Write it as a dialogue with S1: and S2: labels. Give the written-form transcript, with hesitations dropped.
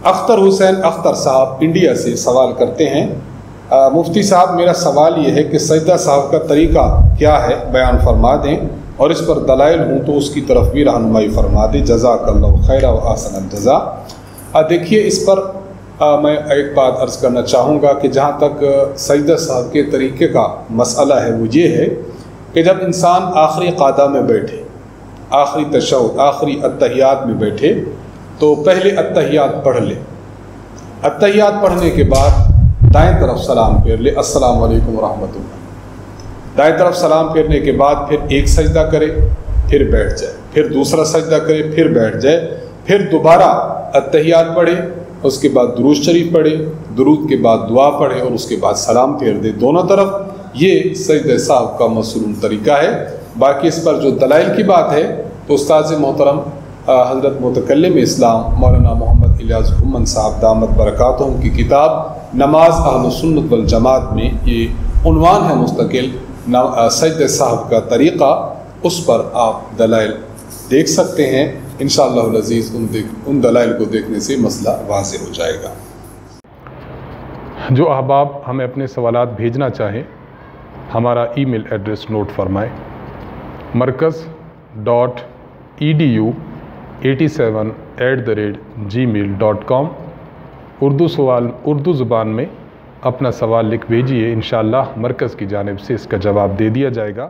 S1: اختر حسین اختر صاحب انڈیا سے سوال کرتے ہیں، مفتی صاحب میرا سوال یہ ہے کہ سجدہ صاحب کا طریقہ کیا ہے، بیان فرما دیں، اور اس پر دلائل ہوں تو اس کی طرف بھی رہنمائی فرما دیں، جزاک اللہ خیر و احسن الجزاء۔ دیکھیے اس پر میں ایک بات عرض کرنا چاہوں گا کہ جہاں تک سجدہ صاحب کے طریقے کا مسئلہ ہے وہ یہ ہے کہ جب انسان آخری قعدہ میں بیٹھے، آخری تشہد، آخری اتحیات میں بیٹھے تو پہلے اتحیات پڑھ لے، اتحیات پڑھنے کے بعد دائیں طرف سلام پھیر لے، السلام علیکم ورحمۃ اللہ۔ دائیں طرف سلام پھیرنے کے بعد پھر ایک سجدہ کرے، پھر بیٹھ جائے، پھر دوسرا سجدہ کرے، پھر بیٹھ جائے، پھر دوبارہ اتحیات پڑھے، اس کے بعد درود شریف پڑھے، درود کے بعد دعا پڑھے اور اس کے بعد سلام پھیر دے دونوں طرف۔ یہ سجدہ صاحب کا مصنون طریقہ ہے۔ باقی اس پر جو دلائل کی بات ہے تو استاذ محترم حضرت متکلم اسلام مولانا محمد الیاس گھمن صاحب دامت برکاتہم کی کتاب نماز اہل سنت والجماعت میں یہ عنوان ہے مستقل سجدہ صاحب کا طریقہ، اس پر آپ دلائل دیکھ سکتے ہیں۔ انشاءاللہ العزیز ان دلائل کو دیکھنے سے مسئلہ واضح ہو جائے گا۔
S2: جو احباب ہمیں اپنے سوالات بھیجنا چاہیں ہمارا ای میل ایڈریس نوٹ فرمائیں، markaz.edu87@gmail.com۔ اردو زبان میں اپنا سوال لکھ بھیجیے، انشاءاللہ مرکز کی جانب سے اس کا جواب دے دیا جائے گا۔